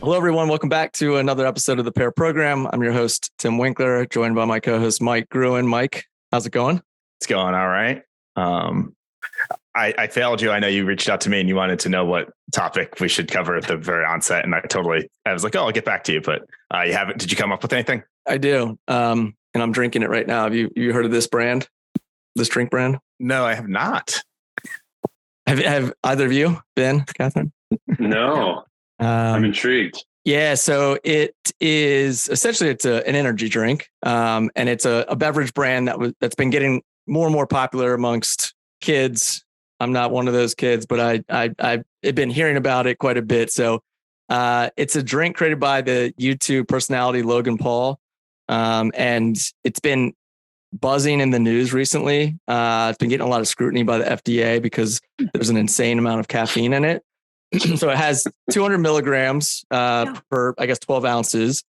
Hello, everyone. Welcome back to another episode of the Pair Program. I'm your host, Tim Winkler, joined by my co-host, Mike Gruen. Mike, how's it going? It's going all right. I failed you. I know you reached out to me and you wanted to know what topic we should cover at the very onset. And I was like, oh, I'll get back to you. But you haven't. Did you come up with anything? I do. And I'm drinking it right now. Have you heard of this brand? This drink brand? No, I have not. Have either of you been, Kathryn? No. I'm intrigued. Yeah, so it is essentially an energy drink, and it's a beverage brand that's been getting more and more popular amongst kids. I'm not one of those kids, but I've been hearing about it quite a bit. So it's a drink created by the YouTube personality Logan Paul, and it's been buzzing in the news recently. It's been getting a lot of scrutiny by the FDA because there's an insane amount of caffeine in it. So it has 200 milligrams per, 12 ounces.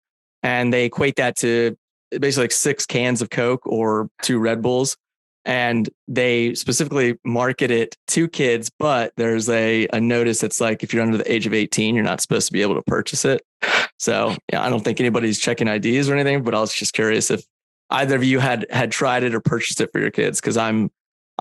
And they equate that to basically like 6 cans of Coke or 2 Red Bulls. And they specifically market it to kids, but there's a notice that's like, if you're under the age of 18, you're not supposed to be able to purchase it. So yeah, I don't think anybody's checking IDs or anything, but I was just curious if either of you had tried it or purchased it for your kids, because I'm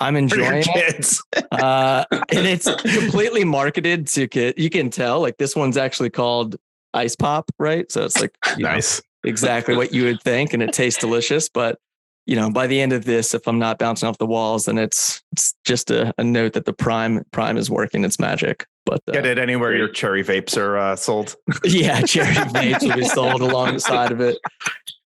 enjoying it. And it's completely marketed to kids. You can tell, like, this one's actually called Ice Pop, right? So it's like, nice, exactly what you would think, and it tastes delicious. But by the end of this, if I'm not bouncing off the walls, then it's just a note that the prime is working its magic. But get it anywhere your cherry vapes are sold. Yeah, cherry vapes will be sold along the side of it.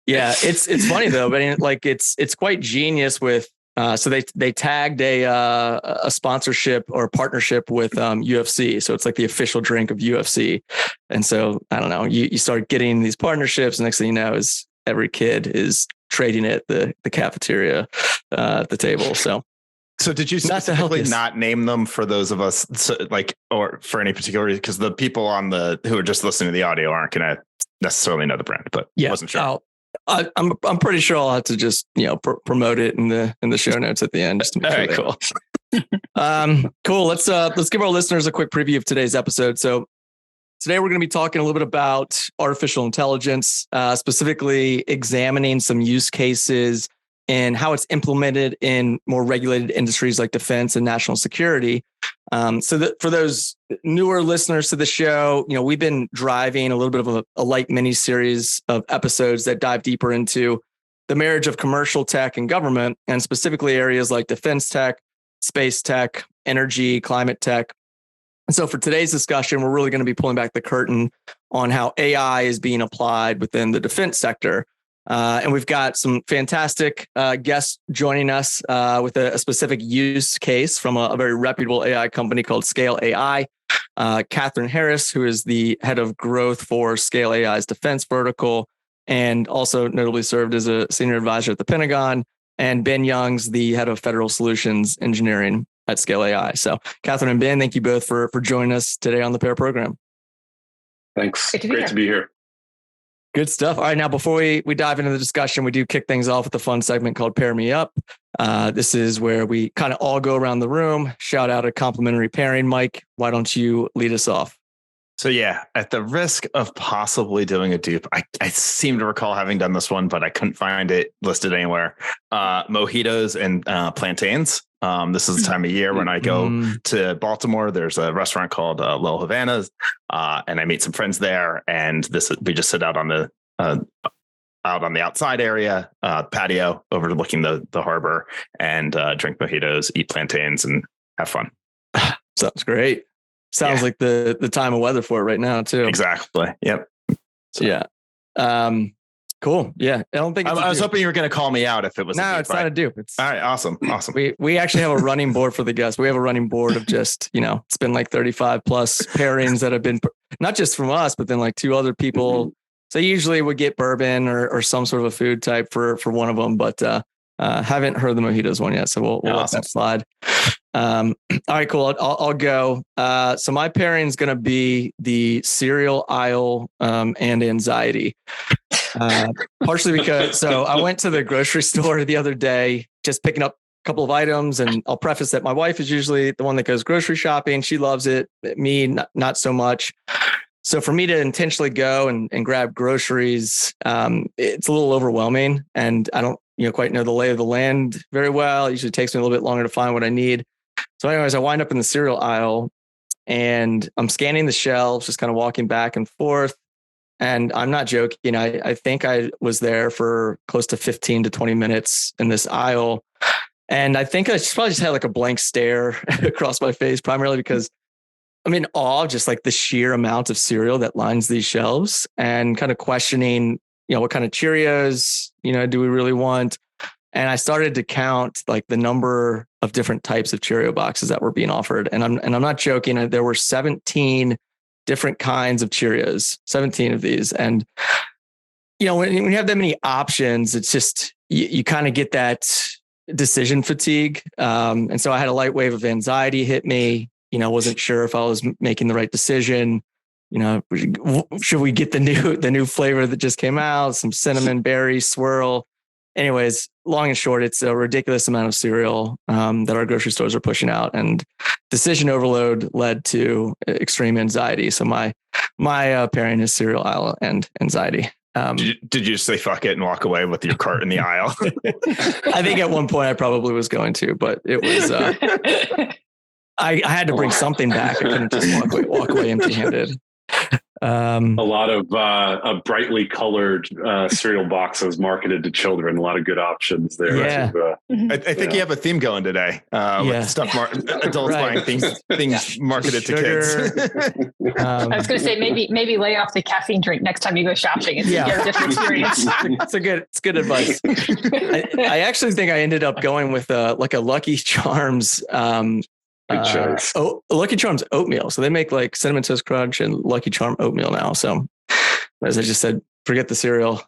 Yeah, it's funny though, but it's quite genius with. So they tagged a sponsorship or partnership with UFC. So it's like the official drink of UFC. And so, I don't know, you start getting these partnerships. And next thing you know is every kid is trading it at the cafeteria at the table. So did you specifically not name them for those of us, or for any particular reason? Because the people who are just listening to the audio aren't going to necessarily know the brand, but yeah, wasn't sure. I'm pretty sure I'll have to just promote it in the show notes at the end. Just to make sure. Cool. Cool. Let's give our listeners a quick preview of today's episode. So today we're going to be talking a little bit about artificial intelligence, specifically examining some use cases and how it's implemented in more regulated industries like defense and national security. So that for those newer listeners to the show, we've been driving a little bit of a light mini series of episodes that dive deeper into the marriage of commercial tech and government, and specifically areas like defense tech, space tech, energy, climate tech. And so for today's discussion, we're really going to be pulling back the curtain on how AI is being applied within the defense sector. And we've got some fantastic guests joining us with a specific use case from a very reputable AI company called Scale AI. Kathryn Harris, who is the head of growth for Scale AI's defense vertical, and also notably served as a senior advisor at the Pentagon. And Ben Young's the head of federal solutions engineering at Scale AI. So Kathryn and Ben, thank you both for joining us today on the Pair Program. Thanks. Great to be here. Good stuff. All right. Now, before we dive into the discussion, we do kick things off with a fun segment called Pair Me Up. This is where we kind of all go around the room, shout out a complimentary pairing. Mike, why don't you lead us off? So yeah, at the risk of possibly doing a dupe, I seem to recall having done this one, but I couldn't find it listed anywhere. Mojitos and plantains. This is the time of year when I go to Baltimore. There's a restaurant called Little Havana's, and I meet some friends there. And we just sit out on the outside area, patio overlooking the harbor, and drink mojitos, eat plantains, and have fun. Sounds great. Sounds like the time of weather for it right now too. Exactly. Yep. So. Yeah. Cool. Yeah. I don't think I was hoping you were going to call me out if it was. No, it's not a dupe. It's all right. Awesome. We actually have a running board for the guests. We have a running board of just, it's been like 35 plus pairings that have been not just from us, but then like 2 other people. Mm-hmm. So usually we get bourbon or some sort of a food type for one of them, but haven't heard the mojitos one yet. So we'll let that slide. All right, cool. I'll go. So my pairing is going to be the cereal aisle and anxiety. Partially because, so I went to the grocery store the other day, just picking up a couple of items, and I'll preface that my wife is usually the one that goes grocery shopping. She loves it. Me, not so much. So for me to intentionally go and grab groceries, it's a little overwhelming, and I don't quite know the lay of the land very well. It usually takes me a little bit longer to find what I need. So anyways, I wind up in the cereal aisle and I'm scanning the shelves, just kind of walking back and forth. And I'm not joking. I think I was there for close to 15 to 20 minutes in this aisle. And I think I probably just had like a blank stare across my face, primarily because I'm in awe of just like the sheer amount of cereal that lines these shelves, and kind of questioning, what kind of Cheerios, do we really want? And I started to count like the number of different types of Cheerio boxes that were being offered. And I'm not joking. There were 17 different kinds of Cheerios, 17 of these. And, when you have that many options, it's just, you kind of get that decision fatigue. And so I had a light wave of anxiety hit me, wasn't sure if I was making the right decision. Should we get the new flavor that just came out, some cinnamon berry swirl? Anyways, long and short, it's a ridiculous amount of cereal that our grocery stores are pushing out, and decision overload led to extreme anxiety. So my pairing is cereal aisle and anxiety. Did you say fuck it and walk away with your cart in the aisle? I think at one point I probably was going to, but it was I had to bring something back. I couldn't just walk away empty-handed. A lot of brightly colored cereal boxes marketed to children. A lot of good options there. Yeah. I think you have a theme going today. With stuff adults buying things marketed to kids. I was going to say maybe lay off the caffeine drink next time you go shopping and get a different experience. It's good advice. I actually think I ended up going with like a Lucky Charms. Lucky Charms oatmeal. So they make like Cinnamon Toast Crunch and Lucky Charm oatmeal now. So as I just said, forget the cereal.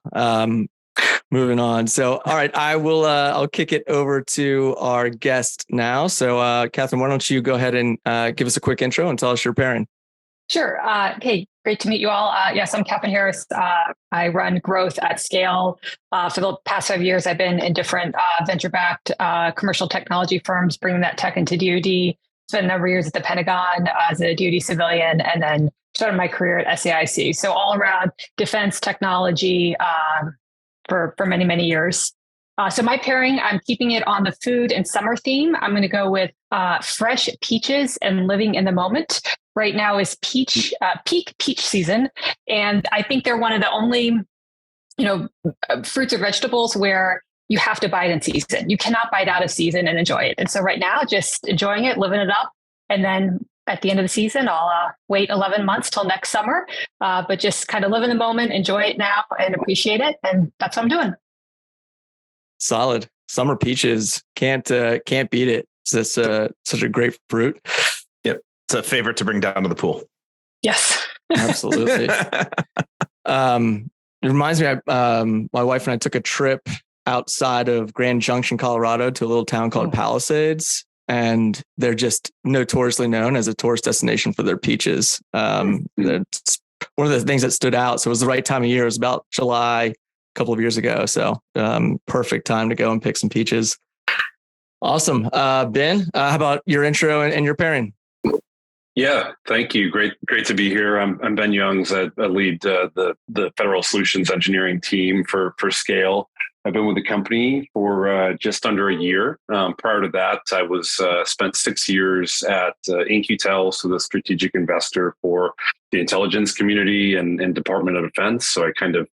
Moving on. So, all right, I'll kick it over to our guest now. So Kathryn, why don't you go ahead and give us a quick intro and tell us your pairing? Sure. Hey, great to meet you all. Yes, I'm Kathryn Harris. I run growth at scale. For the past 5 years, I've been in different venture-backed commercial technology firms, bringing that tech into DoD. Spent a number of years at the Pentagon as a DoD civilian, and then started my career at SAIC. So all around defense technology for many, many years. So my pairing, I'm keeping it on the food and summer theme. I'm going to go with fresh peaches and living in the moment. Right now is peak peach season. And I think they're one of the only, fruits or vegetables where you have to buy it in season. You cannot buy it out of season and enjoy it. And so right now, just enjoying it, living it up. And then at the end of the season, I'll wait 11 months till next summer, but just kind of live in the moment, enjoy it now and appreciate it. And that's what I'm doing. Solid. Summer peaches. Can't beat it. It's just such a great fruit. Yep. It's a favorite to bring down to the pool. Yes. Absolutely. It reminds me, my wife and I took a trip outside of Grand Junction, Colorado, to a little town called Palisades. And they're just notoriously known as a tourist destination for their peaches. That's one of the things that stood out. So it was the right time of year. It was about July, a couple of years ago. So perfect time to go and pick some peaches. Awesome. Ben, how about your intro and your pairing? Yeah, thank you. Great to be here. I'm Ben Youngs. I lead the Federal Solutions Engineering team for Scale. I've been with the company for just under a year. Prior to that, I was spent 6 years at In-Q-Tel, so the strategic investor for the intelligence community and Department of Defense. So I kind of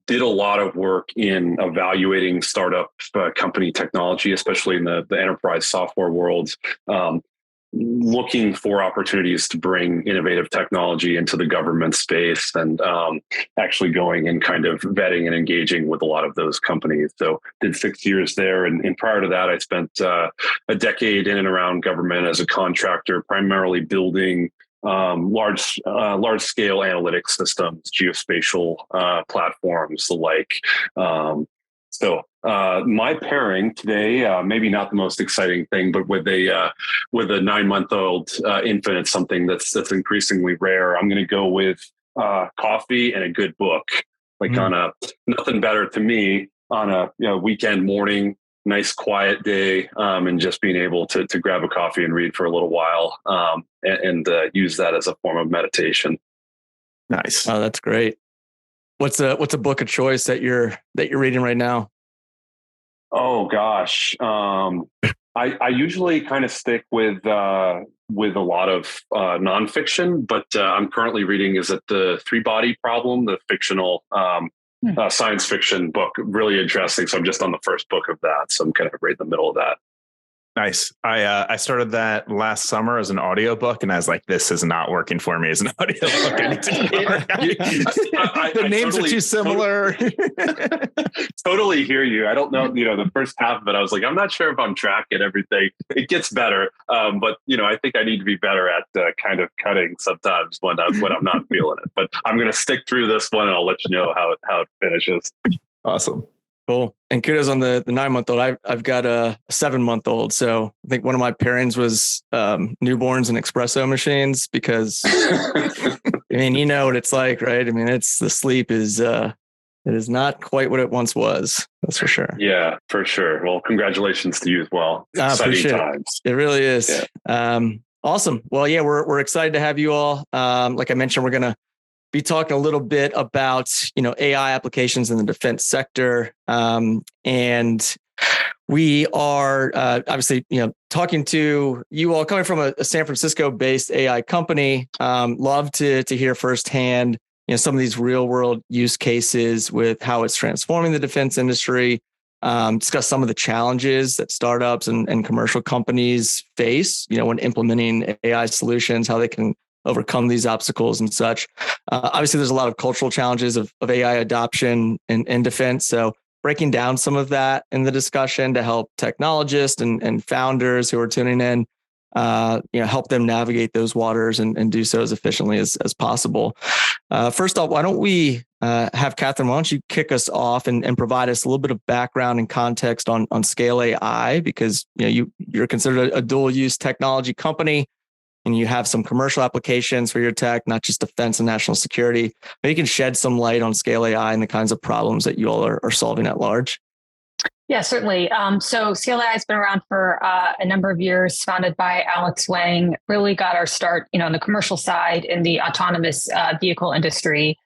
did a lot of work in evaluating startup company technology, especially in the enterprise software world. Looking for opportunities to bring innovative technology into the government space and actually going and kind of vetting and engaging with a lot of those companies. So did 6 years there. And prior to that, I spent a decade in and around government as a contractor, primarily building large scale analytics systems, geospatial platforms, the like. So my pairing today, maybe not the most exciting thing, but with a 9-month-old infant, it's something that's increasingly rare. I'm going to go with coffee and a good book, on nothing better to me on a weekend morning, nice quiet day, and just being able to grab a coffee and read for a little while and use that as a form of meditation. Nice. Oh, that's great. What's a book of choice that you're reading right now? Oh gosh. I usually kind of stick with a lot of nonfiction, but I'm currently reading, is it The Three Body Problem, the fictional science fiction book. Really interesting. So I'm just on the first book of that. So I'm kind of right in the middle of that. Nice. I started that last summer as an audiobook, and I was like, this is not working for me as an audiobook. I need to the names are too similar. Totally hear you. I don't know, the first half of it, I was like, I'm not sure if I'm tracking everything. It gets better. But I think I need to be better at kind of cutting sometimes when I'm not feeling it. But I'm going to stick through this one, and I'll let you know how it finishes. Awesome. Cool. And kudos on the 9-month-old. I've got a 7-month-old. So I think one of my pairings was newborns and espresso machines, because I mean, you know what it's like, right? I mean, the sleep is it is not quite what it once was. That's for sure. Yeah, for sure. Well, congratulations to you as well. Exciting times. It really is. Yeah. Awesome. Well, yeah, we're excited to have you all. Like I mentioned, we're going to be talking a little bit about, AI applications in the defense sector. And we are obviously, talking to you all coming from a San Francisco based AI company. Love to hear firsthand, some of these real world use cases with how it's transforming the defense industry. Discuss some of the challenges that startups and commercial companies face, when implementing AI solutions, how they can overcome these obstacles and such. Obviously, there's a lot of cultural challenges of AI adoption in defense. So breaking down some of that in the discussion to help technologists and founders who are tuning in, help them navigate those waters and do so as efficiently as possible. First off, why don't we have Kathryn, why don't you kick us off and provide us a little bit of background and context on Scale AI, because you're considered a dual use technology company, and you have some commercial applications for your tech, not just defense and national security. Maybe you can shed some light on Scale AI and the kinds of problems that you all are solving at large. Yeah, certainly. So Scale AI has been around for a number of years, founded by Alex Wang. Really got our start, on the commercial side in the autonomous vehicle industry,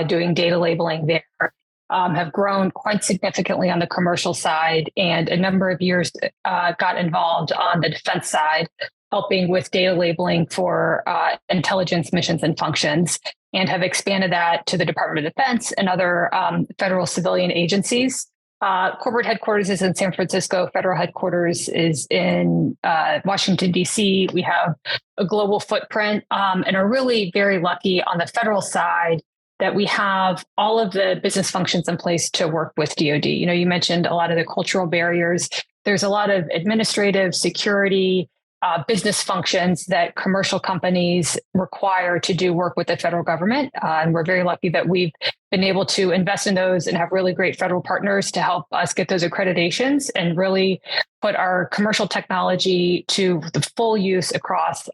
doing data labeling there. Have grown quite significantly on the commercial side, and a number of years got involved on the defense side, helping with data labeling for intelligence missions and functions, and have expanded that to the Department of Defense and other federal civilian agencies. Corporate headquarters is in San Francisco. Federal headquarters is in Washington, D.C. We have a global footprint and are really very lucky on the federal side that we have all of the business functions in place to work with DoD. You mentioned a lot of the cultural barriers. There's a lot of administrative, security, business functions that commercial companies require to do work with the federal government. And we're very lucky that we've been able to invest in those and have really great federal partners to help us get those accreditations and really put our commercial technology to the full use across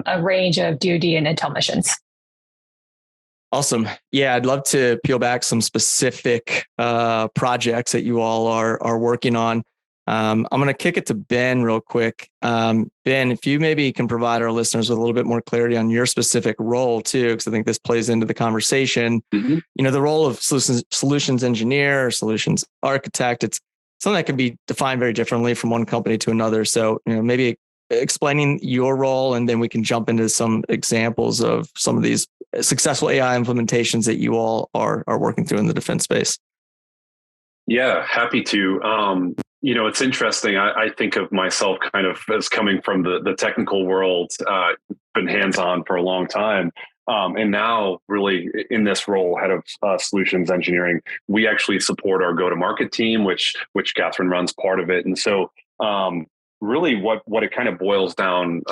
a range of DoD and intel missions. Awesome. Yeah, I'd love to peel back some specific projects that you all are working on. I'm going to kick it to Ben real quick. Ben, if you maybe can provide our listeners with a little bit more clarity on your specific role too, because I think this plays into the conversation. Mm-hmm. The role of solutions engineer or solutions architect, it's something that can be defined very differently from one company to another. So, maybe explaining your role, and then we can jump into some examples of some of these successful AI implementations that you all are working through in the defense space. Yeah, happy to. It's interesting. I think of myself kind of as coming from the technical world, been hands-on for a long time. And now really in this role, head of solutions engineering, we actually support our go-to-market team, which Kathryn runs part of it. And so really what it kind of boils down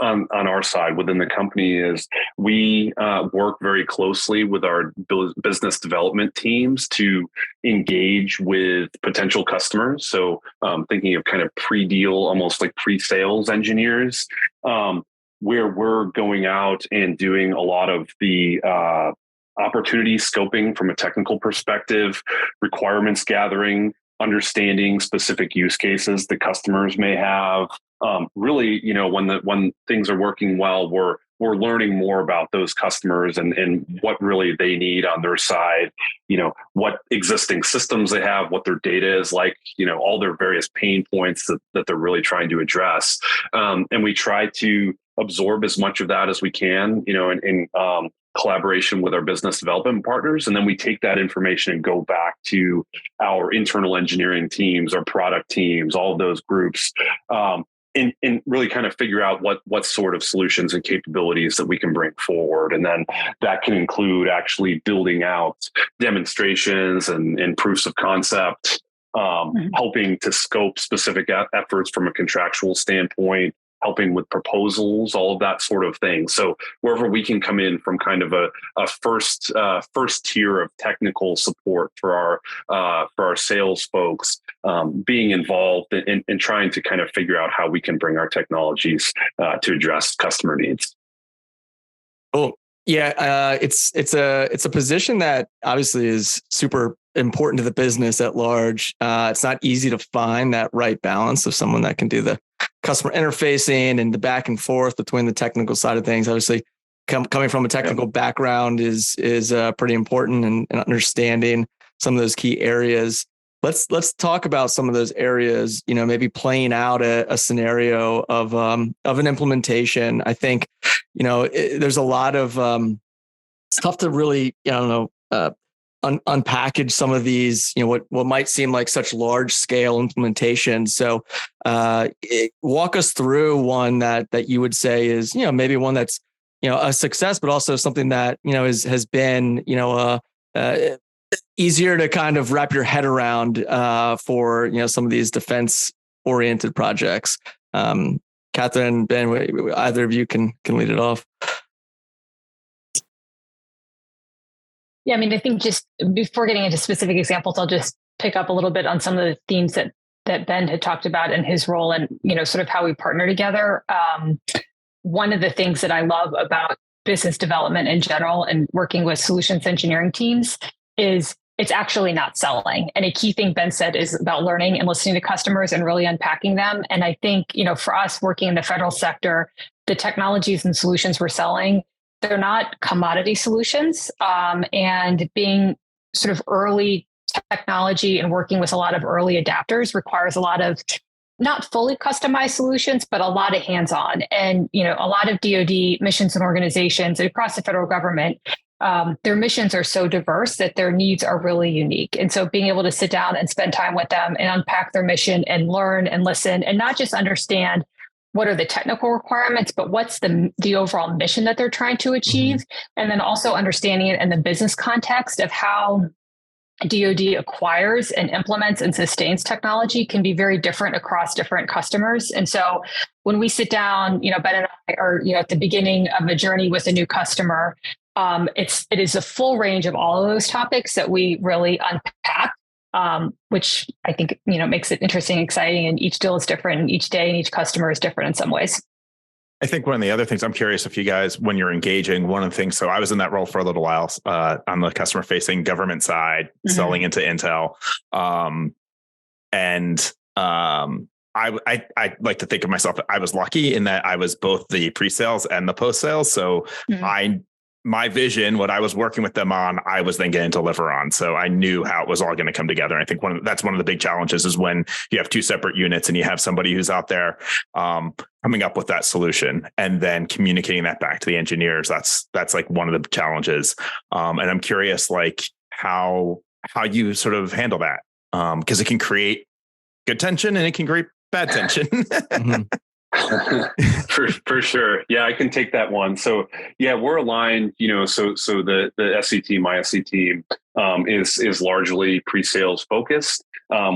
on our side within the company is we work very closely with our business development teams to engage with potential customers. So thinking of kind of pre-deal, almost like pre-sales engineers, where we're going out and doing a lot of the opportunity scoping from a technical perspective, requirements gathering, understanding specific use cases that customers may have, really, when things are working well, we're learning more about those customers and what really they need on their side, what existing systems they have, what their data is like, all their various pain points that they're really trying to address. And we try to absorb as much of that as we can, in collaboration with our business development partners. And then we take that information and go back to our internal engineering teams, our product teams, all of those groups, and really kind of figure out what sort of solutions and capabilities that we can bring forward. And then that can include actually building out demonstrations and proofs of concept, helping to scope specific efforts from a contractual standpoint, helping with proposals, all of that sort of thing. So wherever we can come in from kind of a first tier of technical support for our sales folks, being involved in trying to kind of figure out how we can bring our technologies to address customer needs. Cool. Yeah, it's a position that obviously is super important to the business at large. It's not easy to find that right balance of someone that can do the customer interfacing and the back and forth between the technical side of things. Obviously, coming from a technical background is pretty important, and understanding some of those key areas. Let's talk about some of those areas. Maybe playing out a scenario of an implementation. I think there's a lot of it's tough to really unpackage some of these, what might seem like such large scale implementations. So walk us through one that you would say is, maybe one that's, a success, but also something that, has been, easier to kind of wrap your head around for, some of these defense oriented projects. Kathryn, Ben, either of you can lead it off. Yeah, I think just before getting into specific examples, I'll just pick up a little bit on some of the themes that Ben had talked about in his role and, sort of how we partner together. One of the things that I love about business development in general and working with solutions engineering teams is it's actually not selling. And a key thing Ben said is about learning and listening to customers and really unpacking them. And I think, for us working in the federal sector, the technologies and solutions we're selling, they're not commodity solutions, and being sort of early technology and working with a lot of early adapters requires a lot of not fully customized solutions, but a lot of hands-on. And, a lot of DoD missions and organizations across the federal government, their missions are so diverse that their needs are really unique. And so being able to sit down and spend time with them and unpack their mission and learn and listen and not just understand what are the technical requirements, but what's the overall mission that they're trying to achieve? Mm-hmm. And then also understanding it in the business context of how DoD acquires and implements and sustains technology can be very different across different customers. And so when we sit down, Ben and I are, at the beginning of a journey with a new customer, it is a full range of all of those topics that we really unpack. Which I think, makes it interesting, exciting, and each deal is different and each day and each customer is different in some ways. I think one of the other things I'm curious if you guys, when you're engaging, one of the things, so I was in that role for a little while on the customer facing government side, mm-hmm. selling into Intel. I like to think of myself, I was lucky in that I was both the pre-sales and the post-sales. So mm-hmm. My vision, what I was working with them on, I was then going to deliver on. So I knew how it was all going to come together. And I think that's one of the big challenges is when you have two separate units and you have somebody who's out there coming up with that solution and then communicating that back to the engineers. That's like one of the challenges. And I'm curious, like how you sort of handle that, because it can create good tension and it can create bad tension. Mm-hmm. For sure. Yeah, I can take that one. So yeah, we're aligned, so the SC team, my SC team, is largely pre-sales focused.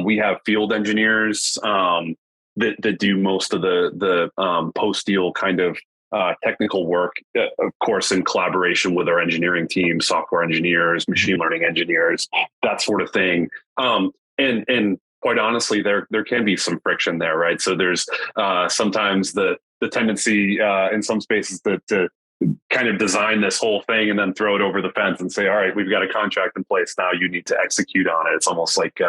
We have field engineers, that do most of the post-deal kind of technical work, of course, in collaboration with our engineering team, software engineers, machine learning engineers, that sort of thing. And quite honestly, there can be some friction there, right? So there's sometimes the tendency in some spaces to kind of design this whole thing and then throw it over the fence and say, all right, we've got a contract in place. Now you need to execute on it. It's almost like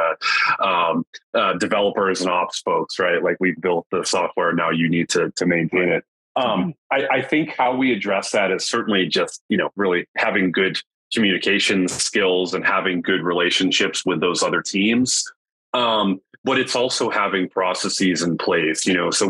developers and ops folks, right? Like we've built the software. Now you need to maintain it. I think how we address that is certainly just, really having good communication skills and having good relationships with those other teams. But it's also having processes in place, so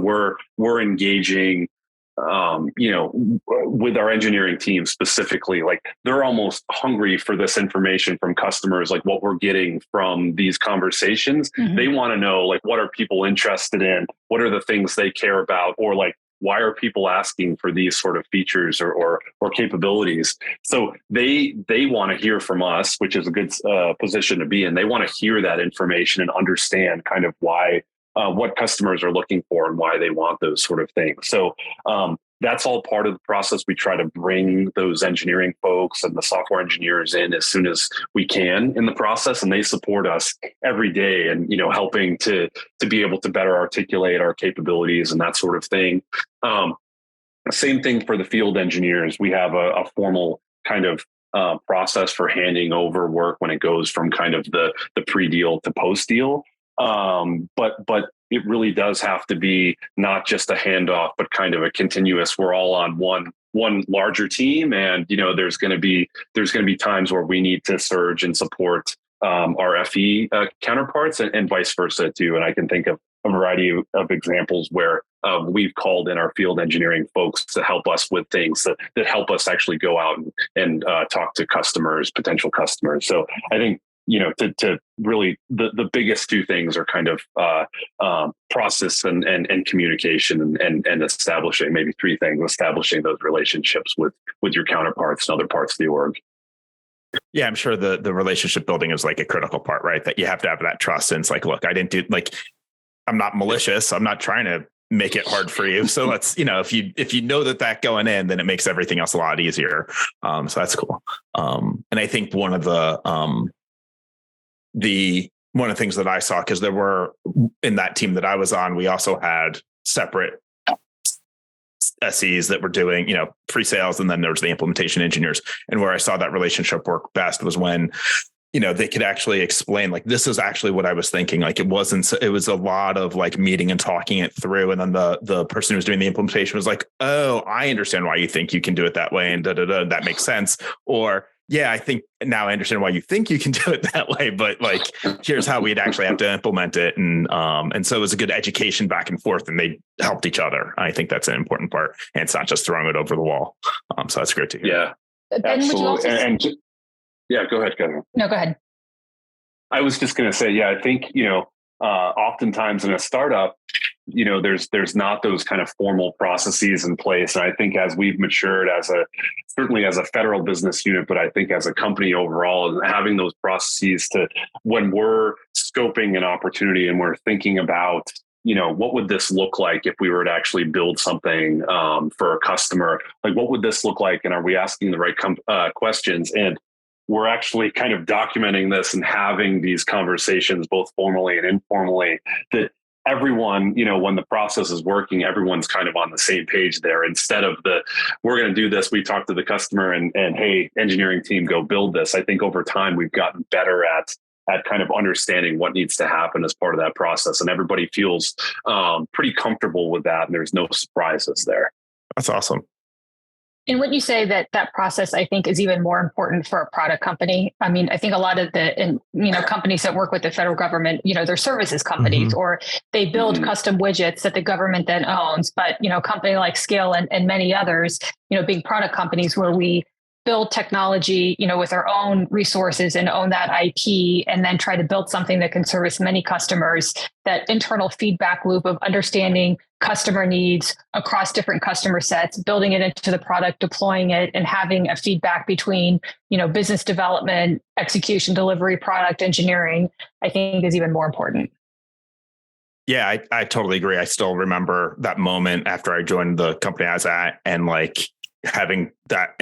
we're engaging, with our engineering team specifically, like they're almost hungry for this information from customers, like what we're getting from these conversations. Mm-hmm. They want to know, like, what are people interested in? What are the things they care about? Or like, why are people asking for these sort of features or capabilities? So they want to hear from us, which is a good position to be in. They want to hear that information and understand kind of why, what customers are looking for and why they want those sort of things. So that's all part of the process. We try to bring those engineering folks and the software engineers in as soon as we can in the process, and they support us every day and helping to be able to better articulate our capabilities and that sort of thing. Same thing for the field engineers. We have a formal kind of process for handing over work when it goes from kind of the pre-deal to post-deal. But it really does have to be not just a handoff, but kind of a continuous. We're all on one larger team, and there's going to be times where we need to surge and support our FE counterparts, and vice versa too. And I can think of a variety of examples where we've called in our field engineering folks to help us with things that help us actually go out and talk to customers, potential customers. So I think, to really the biggest two things are kind of process and communication and establishing, maybe three things, establishing those relationships with your counterparts and other parts of the org. Yeah, I'm sure the relationship building is like a critical part, right? That you have to have that trust. And it's like, look, I'm not malicious. I'm not trying to make it hard for you. So let's, if you know that going in, then it makes everything else a lot easier. So that's cool. And I think one of the things that I saw, because there were in that team that I was on, we also had separate SEs that were doing, pre-sales, and then there was the implementation engineers. And where I saw that relationship work best was when, they could actually explain, like, this is actually what I was thinking. Like, it was a lot of like meeting and talking it through. And then the person who was doing the implementation was like, oh, I understand why you think you can do it that way. And that makes sense. Or, yeah, I think now I understand why you think you can do it that way, but like, here's how we'd actually have to implement it. And so it was a good education back and forth, and they helped each other. I think that's an important part, and it's not just throwing it over the wall. So that's great to hear. Yeah, absolutely. Yeah, go ahead, Kathryn. No, go ahead. I was just going to say, I think, oftentimes in a startup, there's not those kind of formal processes in place. And I think as we've matured certainly as a federal business unit, but I think as a company overall, having those processes to when we're scoping an opportunity and we're thinking about, what would this look like if we were to actually build something for a customer? Like, what would this look like? And are we asking the right questions? And we're actually kind of documenting this and having these conversations, both formally and informally, that everyone, when the process is working, everyone's kind of on the same page there. Instead of we're going to do this, we talk to the customer and hey, engineering team, go build this. I think over time we've gotten better at kind of understanding what needs to happen as part of that process. And everybody feels pretty comfortable with that. And there's no surprises there. That's awesome. And wouldn't you say that process, I think, is even more important for a product company? I mean, I think a lot of companies that work with the federal government, they're services companies, mm-hmm. or they build mm-hmm. custom widgets that the government then owns. But, a company like Scale and many others, big product companies where we build technology, with our own resources and own that IP, and then try to build something that can service many customers, that internal feedback loop of understanding customer needs across different customer sets, building it into the product, deploying it, and having a feedback between, business development, execution, delivery, product engineering, I think is even more important. Yeah, I totally agree. I still remember that moment after I joined the company I was at, and like having that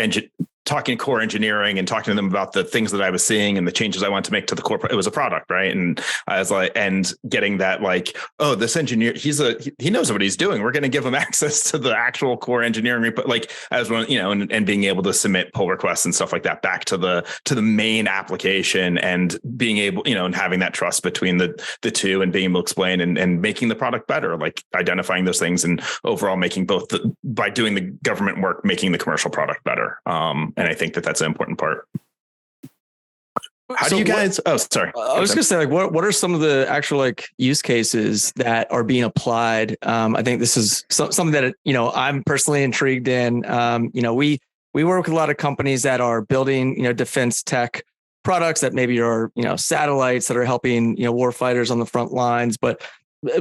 talking to core engineering and talking to them about the things that I was seeing and the changes I wanted to make to the core. It was a product, right? And I was like, and getting that like, oh, this engineer, he knows what he's doing. We're going to give him access to the actual core engineering report, like as one, and being able to submit pull requests and stuff like that back to the main application, and being able, and having that trust between the two, and being able to explain and making the product better, like identifying those things, and overall making by doing the government work, making the commercial product better. And I think that's an important part. How do you guys? Sorry. I was going to say, like, what are some of the actual like use cases that are being applied? I think this is something that I'm personally intrigued in. We work with a lot of companies that are building defense tech products that maybe are satellites that are helping war fighters on the front lines, but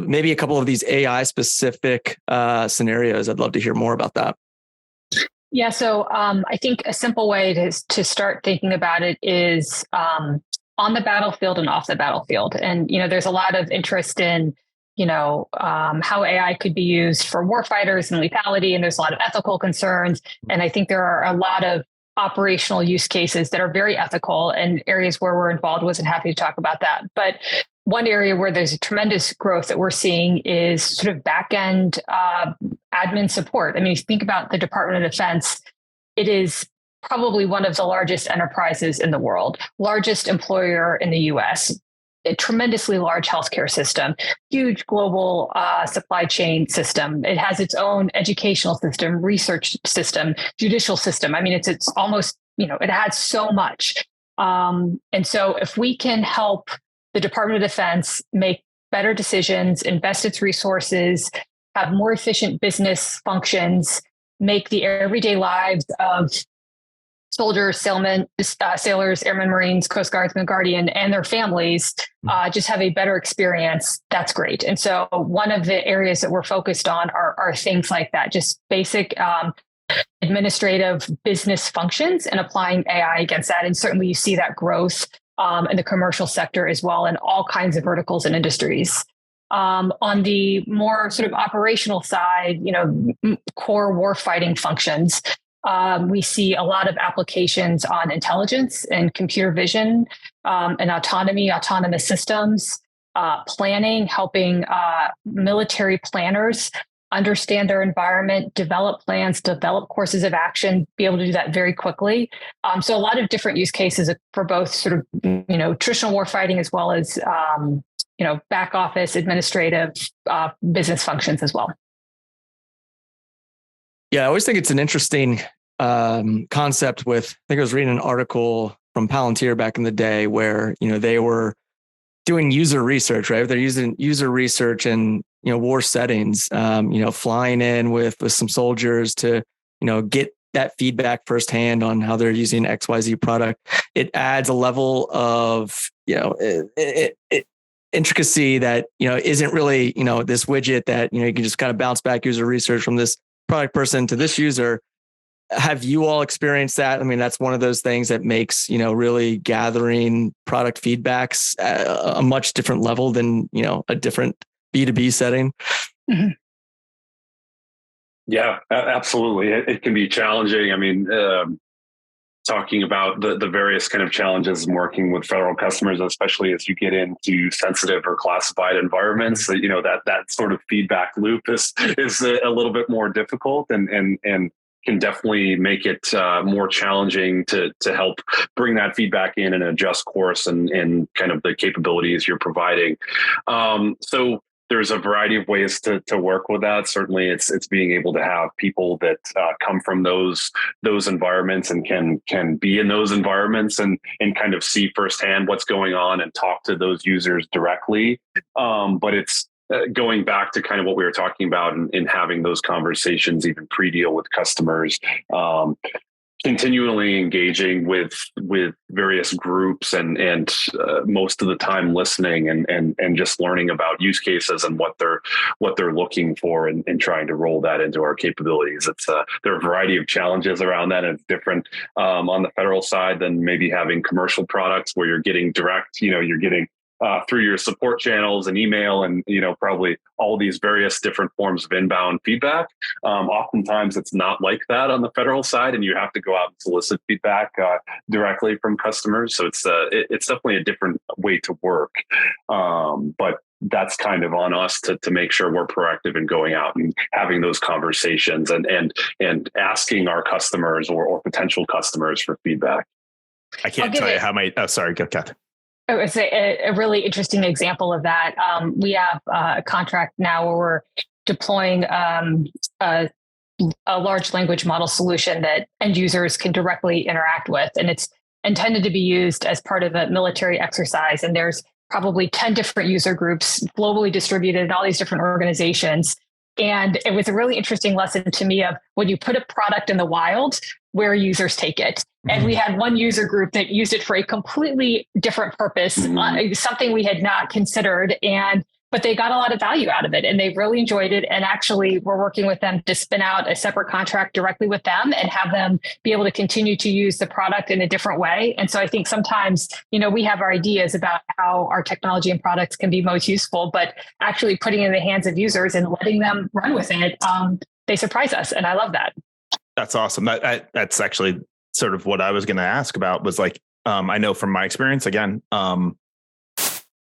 maybe a couple of these AI specific scenarios. I'd love to hear more about that. Yeah, so I think a simple way to start thinking about it is on the battlefield and off the battlefield. And, there's a lot of interest in, how AI could be used for warfighters and lethality. And there's a lot of ethical concerns. And I think there are a lot of operational use cases that are very ethical, and areas where we're involved. Wasn't happy to talk about that. But one area where there's a tremendous growth that we're seeing is sort of back-end admin support. I mean, if you think about the Department of Defense, it is probably one of the largest enterprises in the world, largest employer in the US, a tremendously large healthcare system, huge global supply chain system. It has its own educational system, research system, judicial system. I mean, it's almost, it has so much. And so if we can help the Department of Defense make better decisions, invest its resources, have more efficient business functions, make the everyday lives of soldiers, sailors, airmen, Marines, Coast Guardsmen, Guardian, and their families just have a better experience, that's great. And so one of the areas that we're focused on are things like that, just basic administrative business functions, and applying AI against that. And certainly you see that growth in the commercial sector as well, in all kinds of verticals and industries. On the more sort of operational side, core warfighting functions, we see a lot of applications on intelligence and computer vision and autonomous systems, planning, helping military planners understand their environment, develop plans, develop courses of action, be able to do that very quickly. So a lot of different use cases for both sort of, traditional warfighting as well as, back office, administrative, business functions as well. Yeah, I always think it's an interesting concept with, I think I was reading an article from Palantir back in the day where, they were doing user research, right? They're using user research in, war settings, flying in with some soldiers to, get that feedback firsthand on how they're using XYZ product. It adds a level of, intricacy that, isn't really, this widget that, you can just kind of bounce back user research from this product person to this user. Have you all experienced that? I mean, that's one of those things that makes, really gathering product feedbacks at a much different level than, a different B2B setting. Mm-hmm. Yeah, absolutely. It can be challenging. I mean, talking about the various kind of challenges in working with federal customers, especially as you get into sensitive or classified environments, that sort of feedback loop is a little bit more difficult and can definitely make it more challenging to help bring that feedback in and adjust course and kind of the capabilities you're providing. So there's a variety of ways to work with that. Certainly it's being able to have people that come from those environments and can be in those environments and kind of see firsthand what's going on and talk to those users directly. But it's going back to kind of what we were talking about in having those conversations, even pre-deal with customers, continually engaging with various groups and most of the time listening and just learning about use cases and what they're looking for and trying to roll that into our capabilities. It's there are a variety of challenges around that, and it's different on the federal side than maybe having commercial products where you're getting direct, you're getting through your support channels and email and, probably all these various different forms of inbound feedback. Oftentimes it's not like that on the federal side, and you have to go out and solicit feedback directly from customers. So it's definitely a different way to work. But that's kind of on us to make sure we're proactive in going out and having those conversations and asking our customers or potential customers for feedback. I can't tell you how many. Oh, sorry, go, Kathryn. Oh, it's a really interesting example of that. We have a contract now where we're deploying a large language model solution that end users can directly interact with. And it's intended to be used as part of a military exercise. And there's probably 10 different user groups globally distributed in all these different organizations. And it was a really interesting lesson to me of when you put a product in the wild, where users take it. And we had one user group that used it for a completely different purpose, something we had not considered. But they got a lot of value out of it and they really enjoyed it. And actually we're working with them to spin out a separate contract directly with them and have them be able to continue to use the product in a different way. And so I think sometimes, we have our ideas about how our technology and products can be most useful, but actually putting it in the hands of users and letting them run with it, they surprise us. And I love that. That's awesome. That's actually sort of what I was going to ask about was like, I know from my experience, again,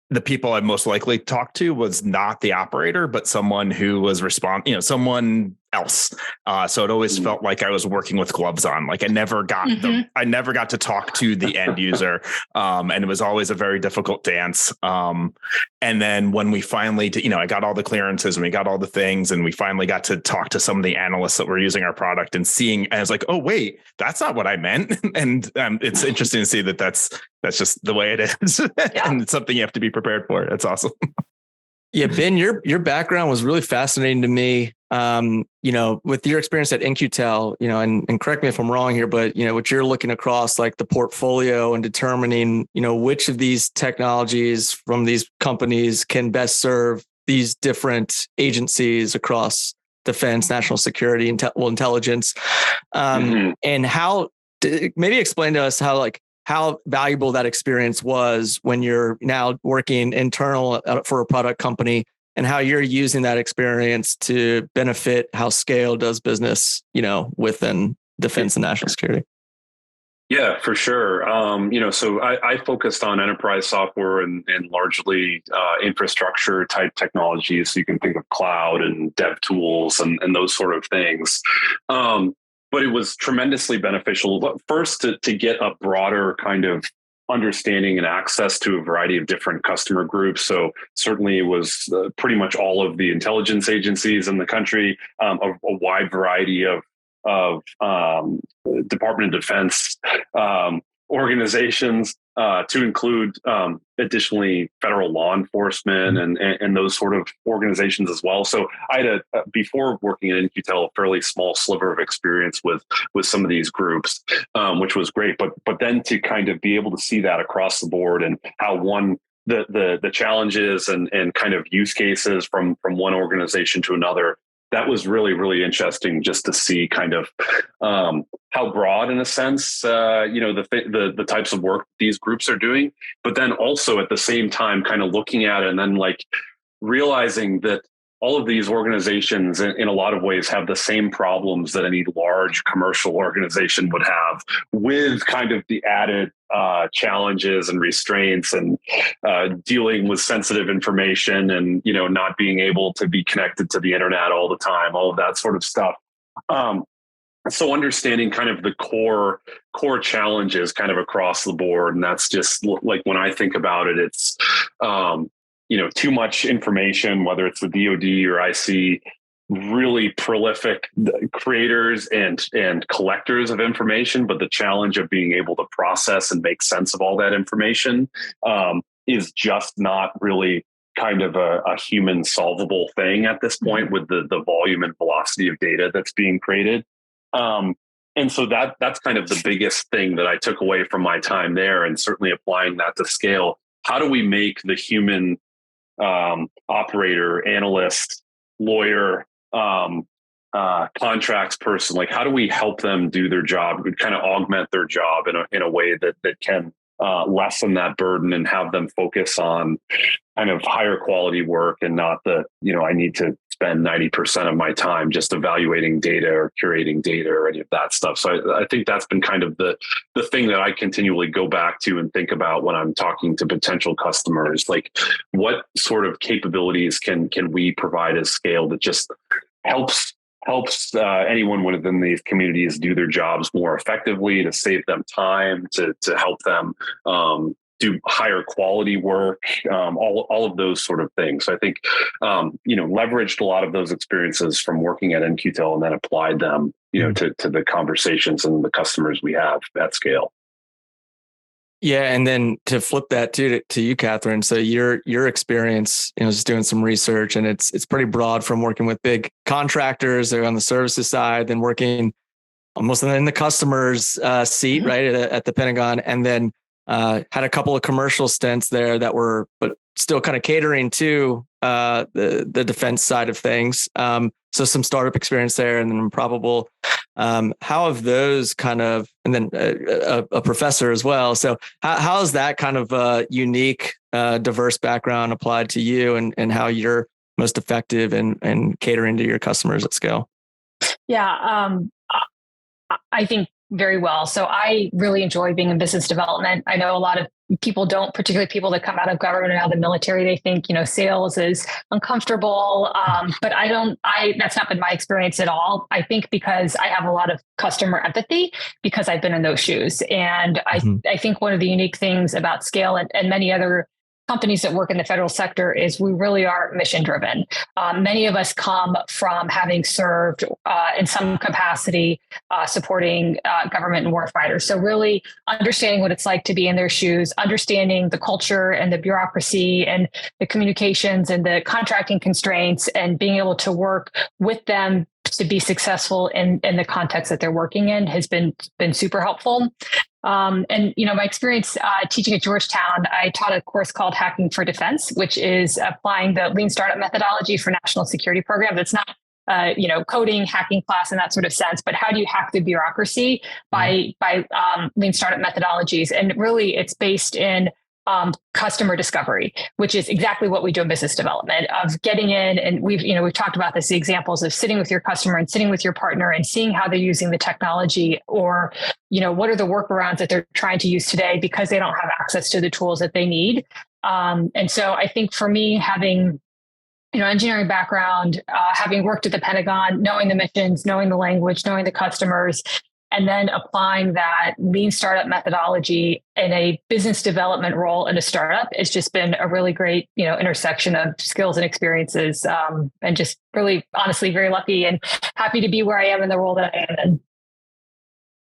the people I most likely talked to was not the operator, but someone who was someone else. So it always felt like I was working with gloves on. Like I never got to talk to the end user. And it was always a very difficult dance. And then when we finally did, I got all the clearances and we got all the things and we finally got to talk to some of the analysts that were using our product and I was like, oh, wait, that's not what I meant. And it's interesting to see that that's just the way it is. And it's something you have to be prepared for. That's awesome. Yeah, Ben, your background was really fascinating to me. With your experience at In-Q-Tel, and correct me if I'm wrong here, but what you're looking across like the portfolio and determining, which of these technologies from these companies can best serve these different agencies across defense, national security, intelligence, and how maybe explain to us how valuable that experience was when you're now working internal for a product company and how you're using that experience to benefit how Scale does business, within defense and national security. Yeah, for sure. So I focused on enterprise software and largely infrastructure type technologies. So you can think of cloud and dev tools and those sort of things. But it was tremendously beneficial, first to get a broader kind of understanding and access to a variety of different customer groups. So certainly it was pretty much all of the intelligence agencies in the country, a wide variety of Department of Defense organizations, to include additionally federal law enforcement and those sort of organizations as well. So I had before working at In-Q-Tel, a fairly small sliver of experience with some of these groups, which was great. But then to kind of be able to see that across the board and how the challenges and kind of use cases from one organization to another, that was really, really interesting just to see kind of how broad, in a sense, the types of work these groups are doing, but then also at the same time kind of looking at it and then like realizing that all of these organizations in a lot of ways have the same problems that any large commercial organization would have, with kind of the added challenges and restraints and dealing with sensitive information and, not being able to be connected to the internet all the time, all of that sort of stuff. So understanding kind of the core challenges kind of across the board. And that's just like, when I think about it, it's, too much information, whether it's the DoD or IC, really prolific creators and collectors of information. But the challenge of being able to process and make sense of all that information is just not really kind of a human solvable thing at this point with the volume and velocity of data that's being created. And so that's kind of the biggest thing that I took away from my time there, and certainly applying that to Scale. How do we make the human operator, analyst, lawyer, contracts person, like how do we help them do their job? We kind of augment their job in a way that can lessen that burden and have them focus on kind of higher quality work and not I need to spend 90% of my time just evaluating data or curating data or any of that stuff. So I think that's been kind of the thing that I continually go back to and think about when I'm talking to potential customers, like what sort of capabilities can we provide at scale that just helps anyone within these communities do their jobs more effectively, to save them time, to help them do higher quality work, all of those sort of things. So I think, leveraged a lot of those experiences from working at In-Q-Tel and then applied them, to the conversations and the customers we have at scale. Yeah. And then to flip that to you, Kathryn. So your experience, just doing some research, and it's pretty broad, from working with big contractors or on the services side, then working almost in the customer's seat, right, at the Pentagon, and then had a couple of commercial stints there that were, but still kind of catering to the defense side of things. So some startup experience there, and then Improbable. How have those kind of, and then a professor as well. So how is that kind of unique, diverse background applied to you, and how you're most effective in catering to your customers at scale? Yeah, I think very well. So I really enjoy being in business development. I know a lot of people don't, particularly people that come out of government and out of the military, they think, sales is uncomfortable. But that's not been my experience at all. I think because I have a lot of customer empathy because I've been in those shoes. And I think one of the unique things about scale and many other companies that work in the federal sector is we really are mission driven. Many of us come from having served in some capacity supporting government and warfighters. So really understanding what it's like to be in their shoes, understanding the culture and the bureaucracy and the communications and the contracting constraints, and being able to work with them to be successful in the context that they're working in has been super helpful. My experience teaching at Georgetown, I taught a course called Hacking for Defense, which is applying the lean startup methodology for national security programs. It's not, coding, hacking class in that sort of sense, but how do you hack the bureaucracy by lean startup methodologies? And really, it's based in customer discovery, which is exactly what we do in business development, of getting in. And we've talked about this, the examples of sitting with your customer and sitting with your partner and seeing how they're using the technology, or, what are the workarounds that they're trying to use today because they don't have access to the tools that they need. And so I think for me, having, engineering background, having worked at the Pentagon, knowing the missions, knowing the language, knowing the customers, and then applying that lean startup methodology in a business development role in a startup, it's just been a really great, intersection of skills and experiences, and just really, honestly, very lucky and happy to be where I am in the role that I am in.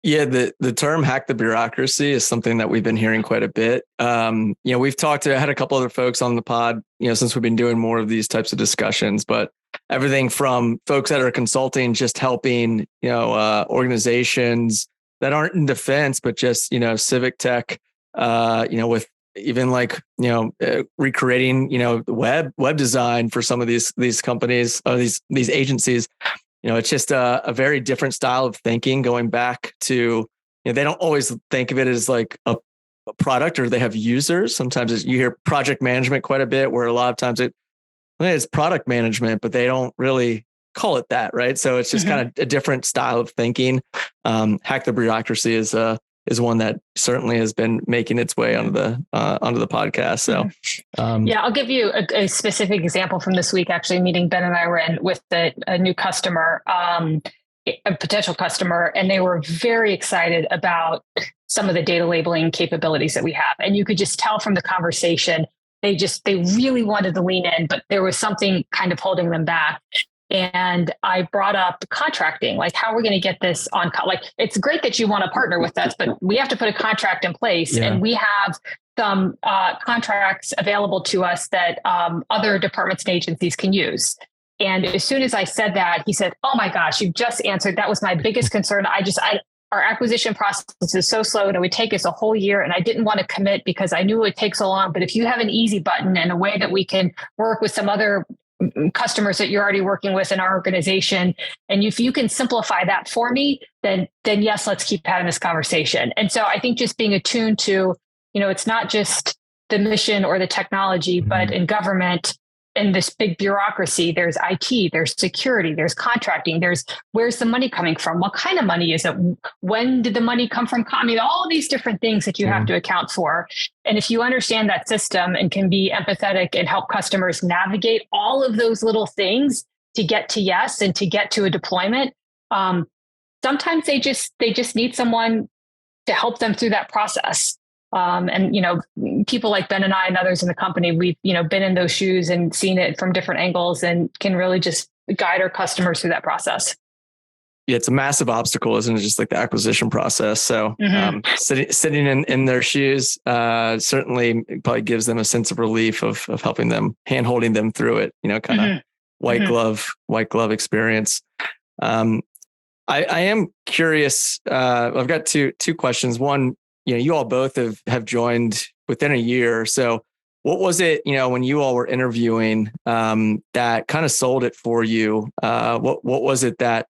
Yeah, the term hack the bureaucracy is something that we've been hearing quite a bit. We've I had a couple other folks on the pod, since we've been doing more of these types of discussions, but everything from folks that are consulting, just helping, organizations that aren't in defense, but just, civic tech, with even like, recreating, web design for some of these companies, or these agencies. It's just a very different style of thinking, going back to, they don't always think of it as like a product, or they have users. Sometimes you hear project management quite a bit, where a lot of times it's product management, but they don't really call it that, right? So it's just kind of a different style of thinking. Hack the bureaucracy is one that certainly has been making its way onto the podcast. So, I'll give you a specific example from this week. Actually, meeting Ben and I were in with a new customer, a potential customer, and they were very excited about some of the data labeling capabilities that we have. And you could just tell from the conversation, they really wanted to lean in, but there was something kind of holding them back. And I brought up contracting, like how we're going to get this on, like, it's great that you want to partner with us, but we have to put a contract in place. Yeah. And we have some contracts available to us that other departments and agencies can use. And as soon as I said that, he said, "Oh my gosh, you just answered. That was my biggest concern. Our acquisition process is so slow and it would take us a whole year. And I didn't want to commit because I knew it would take so long. But if you have an easy button and a way that we can work with some other customers that you're already working with in our organization, and if you can simplify that for me, then yes, let's keep having this conversation." And so I think just being attuned to it's not just the mission or the technology, but in government, in this big bureaucracy, there's IT, there's security, there's contracting, there's where's the money coming from? What kind of money is it? When did the money come from? I mean, all these different things that you have to account for. And if you understand that system and can be empathetic and help customers navigate all of those little things to get to yes and to get to a deployment, sometimes they just need someone to help them through that process. And, people like Ben and I and others in the company, we've, been in those shoes and seen it from different angles and can really just guide our customers through that process. Yeah, it's a massive obstacle, isn't it? Just like the acquisition process. So sitting in their shoes certainly probably gives them a sense of relief of helping them, hand-holding them through it, kind of white glove experience. I am curious. I've got two questions. One, you all both have joined within a year. So what was it, when you all were interviewing that kind of sold it for you? What was it that,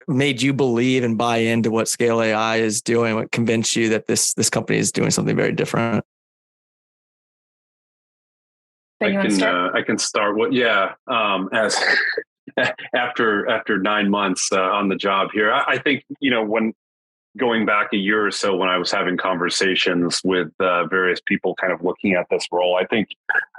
made you believe and buy into what Scale AI is doing? What convinced you that this company is doing something very different? I can start with, as after 9 months on the job here, I think, when going back a year or so, when I was having conversations with various people kind of looking at this role, I think,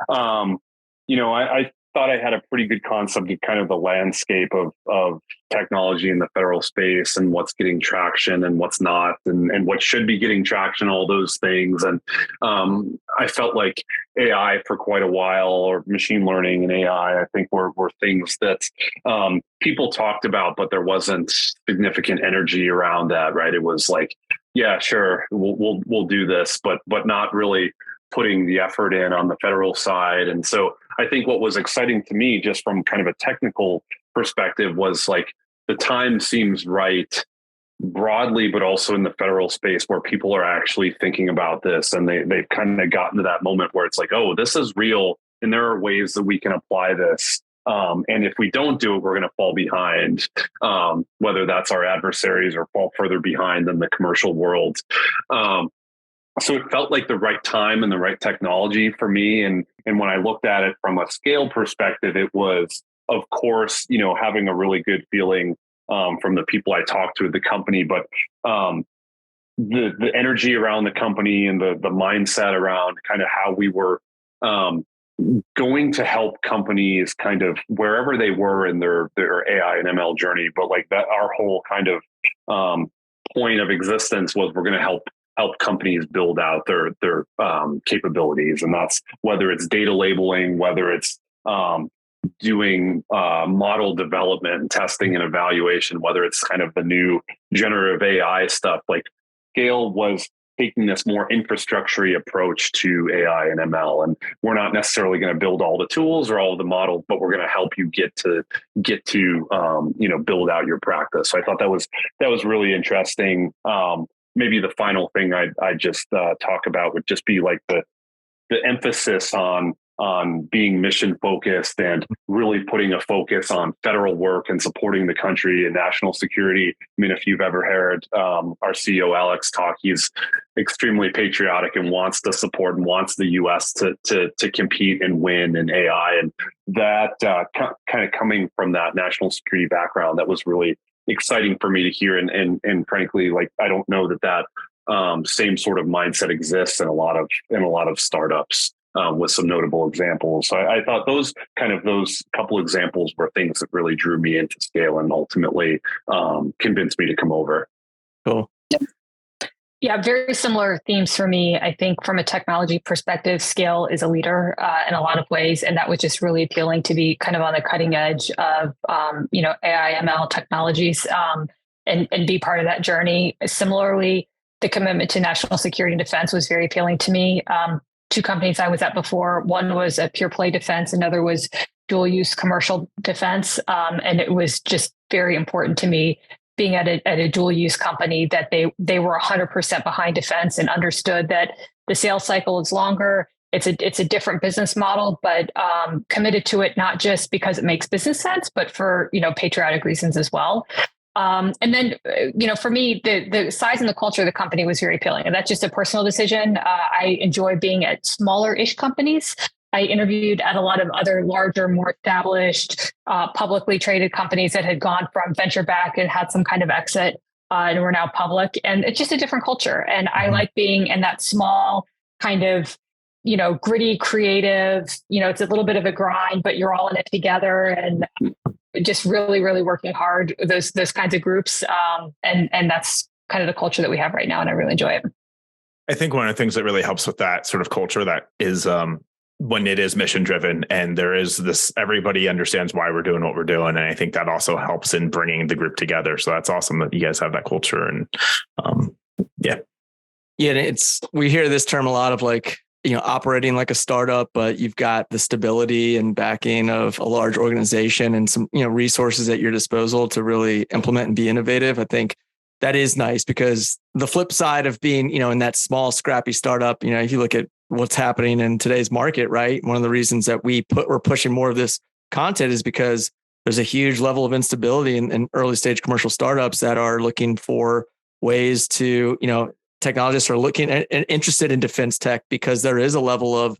I thought I had a pretty good concept of kind of the landscape of technology in the federal space and what's getting traction and what's not, and what should be getting traction, all those things. And I felt like AI for quite a while, or machine learning and AI, I think were things that people talked about, but there wasn't significant energy around that, right? It was like, yeah, sure, we'll do this, but not really putting the effort in on the federal side. And so I think what was exciting to me, just from kind of a technical perspective, was like the time seems right broadly, but also in the federal space where people are actually thinking about this, and they've kind of gotten to that moment where it's like, oh, this is real, and there are ways that we can apply this. And if we don't do it, we're going to fall behind, whether that's our adversaries or fall further behind than the commercial world. So it felt like the right time and the right technology for me. And when I looked at it from a scale perspective, it was, of course, having a really good feeling from the people I talked to at the company, but the energy around the company and the mindset around kind of how we were going to help companies kind of wherever they were in their AI and ML journey. But like that, our whole kind of point of existence was we're going to help companies build out their capabilities. And that's whether it's data labeling, whether it's doing model development, testing and evaluation, whether it's kind of the new generative AI stuff. Like Scale was taking this more infrastructure-y approach to AI and ML. And we're not necessarily going to build all the tools or all of the models, but we're going to help you get to build out your practice. So I thought that was really interesting. Maybe the final thing I'd just talk about would just be like the emphasis on being mission focused and really putting a focus on federal work and supporting the country and national security. I mean, if you've ever heard our CEO Alex talk, he's extremely patriotic and wants to support and wants the U.S. to compete and win in AI. And that kind of coming from that national security background, that was really exciting for me to hear. And frankly, like, I don't know that same sort of mindset exists in a lot of startups, with some notable examples. So I thought those couple examples were things that really drew me into Scale and ultimately convinced me to come over. Cool. Yeah, very similar themes for me. I think from a technology perspective, Scale is a leader in a lot of ways. And that was just really appealing to be kind of on the cutting edge of, AI, ML technologies and be part of that journey. Similarly, the commitment to national security and defense was very appealing to me. Two companies I was at before, one was a pure play defense, another was dual use commercial defense. And it was just very important to me being at a dual use company that they were 100% behind defense and understood that the sales cycle is longer. It's a different business model, but committed to it, not just because it makes business sense, but for, patriotic reasons as well. And then, for me, the size and the culture of the company was very appealing. And that's just a personal decision. I enjoy being at smaller-ish companies. I interviewed at a lot of other larger, more established, publicly traded companies that had gone from venture back and had some kind of exit and were now public. And it's just a different culture. And I like being in that small kind of, gritty, creative, it's a little bit of a grind, but you're all in it together and just really, really working hard, those kinds of groups. And that's kind of the culture that we have right now. And I really enjoy it. I think one of the things that really helps with that sort of culture that is when it is mission driven and there is this, everybody understands why we're doing what we're doing. And I think that also helps in bringing the group together. So that's awesome that you guys have that culture. And yeah. And we hear this term a lot of operating like a startup, but you've got the stability and backing of a large organization and some, resources at your disposal to really implement and be innovative. I think that is nice because the flip side of being, in that small, scrappy startup, if you look at what's happening in today's market, right? One of the reasons that we're pushing more of this content is because there's a huge level of instability in early stage commercial startups that are looking for ways to, technologists are looking at and interested in defense tech because there is a level of,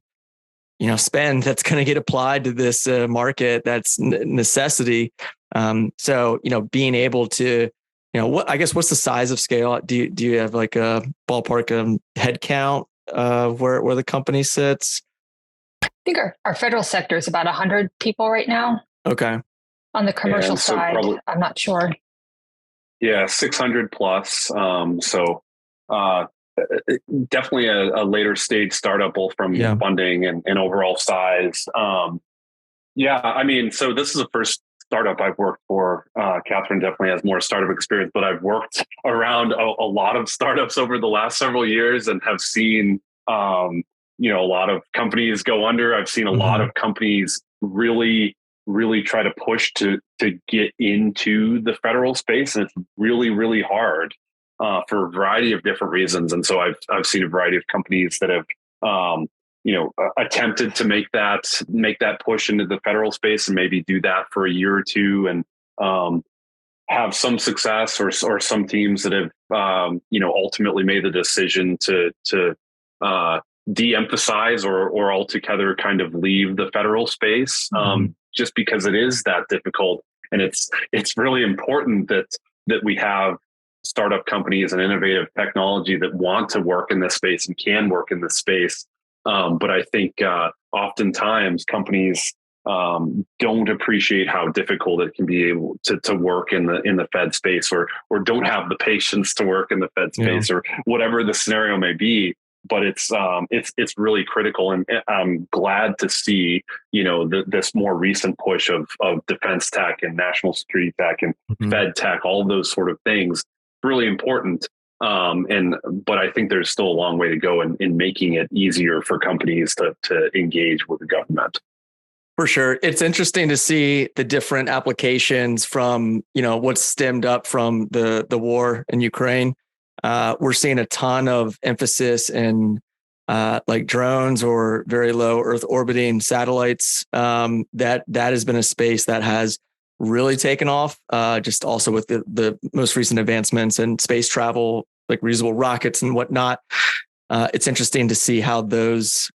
spend that's going to get applied to this market. That's necessity. So, being able to, what's the size of scale? Do you have like a ballpark head count where the company sits? I think our federal sector is about 100 people right now. Okay. On the commercial side, I'm not sure. Yeah, 600 plus. Definitely a later stage startup, both from funding and overall size. So this is the first startup I've worked for. Kathryn definitely has more startup experience, but I've worked around a lot of startups over the last several years and have seen, a lot of companies go under. I've seen a lot of companies really, really try to push to get into the federal space. And it's really, really hard for a variety of different reasons. And so I've seen a variety of companies that have, attempted to make that push into the federal space and maybe do that for a year or two and have some success, or some teams that have ultimately made the decision to de-emphasize or altogether kind of leave the federal space just because it is that difficult. And it's really important that we have startup companies and innovative technology that want to work in this space and can work in this space. But I think oftentimes companies don't appreciate how difficult it can be able to work in the Fed space, or don't have the patience to work in the Fed space, or whatever the scenario may be. But it's really critical, and I'm glad to see this more recent push of defense tech and national security tech and Fed tech, all of those sort of things. Really important. But I think there's still a long way to go in making it easier for companies to engage with the government. For sure. It's interesting to see the different applications from, what's stemmed up from the war in Ukraine. We're seeing a ton of emphasis in like drones or very low Earth orbiting satellites. That has been a space that has really taken off, just also with the most recent advancements in space travel, like reusable rockets and whatnot. It's interesting to see how those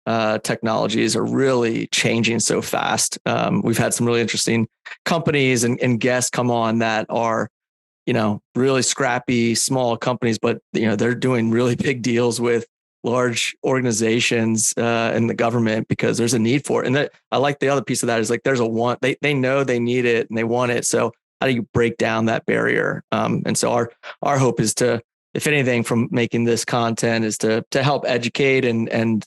technologies are really changing so fast. We've had some really interesting companies and guests come on that are, really scrappy, small companies, but, they're doing really big deals with large organizations in the government because there's a need for it. And I like the other piece of that is like there's a want. They know they need it and they want it. So how do you break down that barrier? And so our hope is to, if anything, from making this content is to help educate and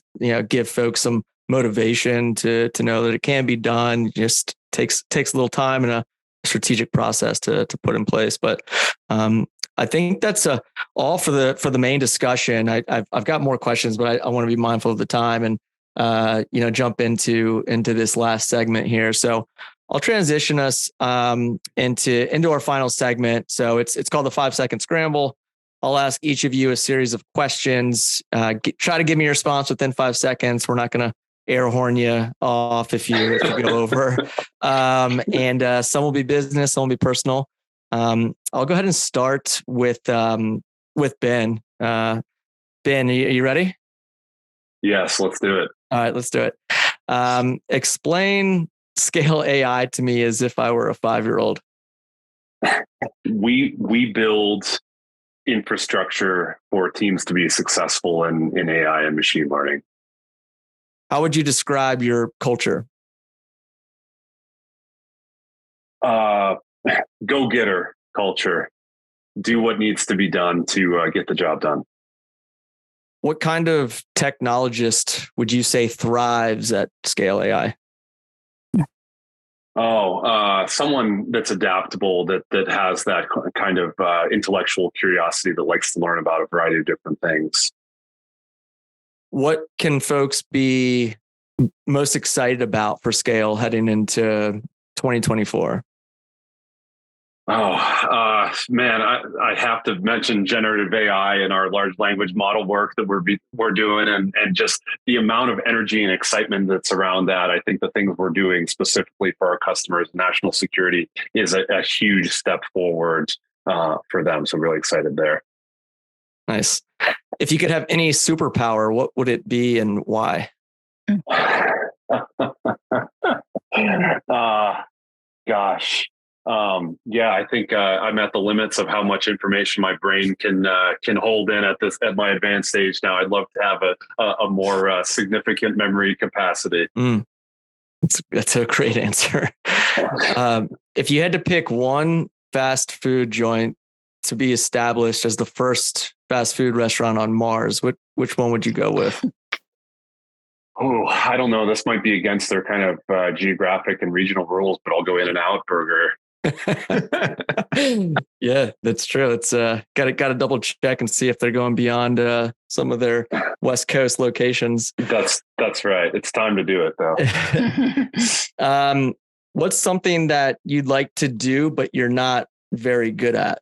give folks some motivation to know that it can be done. It just takes a little time and a strategic process to put in place. But I think that's all for the main discussion. I've got more questions, but I want to be mindful of the time and jump into this last segment here. So I'll transition us into our final segment. So it's called the 5-second scramble. I'll ask each of you a series of questions. Try to give me your response within 5 seconds. We're not going to air horn you off if you go over. And some will be business, some will be personal. I'll go ahead and start with Ben. Ben, are you ready? Yes, let's do it. All right, let's do it. Explain Scale AI to me as if I were a 5-year-old. We build infrastructure for teams to be successful in AI and machine learning. How would you describe your culture? Go-getter culture. Do what needs to be done to get the job done. What kind of technologist would you say thrives at Scale AI? Someone that's adaptable, that has that kind of intellectual curiosity, that likes to learn about a variety of different things. What can folks be most excited about for Scale heading into 2024? Man, I have to mention generative AI and our large language model work that we're doing, and just the amount of energy and excitement that's around that. I think the things we're doing specifically for our customers, national security, is a huge step forward for them. So I'm really excited there. Nice. If you could have any superpower, what would it be and why? Gosh. I think I'm at the limits of how much information my brain can hold in at my advanced stage now. I'd love to have a more significant memory capacity. That's a great answer. If you had to pick one fast food joint to be established as the first fast food restaurant on Mars, which one would you go with? Oh, I don't know. This might be against their kind of geographic and regional rules, but I'll go In-N-Out Burger. Yeah, that's true. It's got to double check and see if they're going beyond some of their West Coast locations. That's right. It's time to do it though. What's something that you'd like to do but you're not very good at?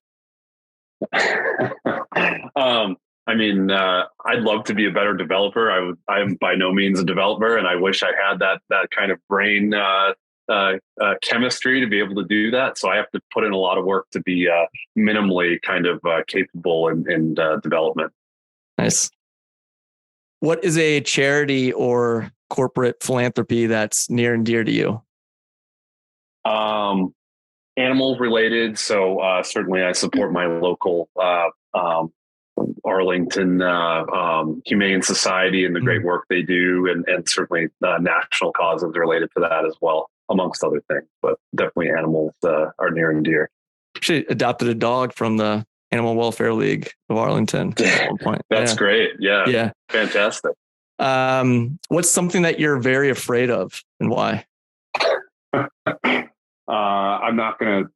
I'd love to be a better developer. I am by no means a developer, and I wish I had that kind of brain chemistry to be able to do that. So I have to put in a lot of work to be minimally kind of capable in development. Nice. What is a charity or corporate philanthropy that's near and dear to you? Animal related. So certainly I support my local Arlington Humane Society and the great work they do, and certainly national causes related to that as well, amongst other things. But definitely animals are near and dear. Actually adopted a dog from the Animal Welfare League of Arlington at one point. That's great. Yeah. Fantastic. What's something that you're very afraid of and why? I'm not gonna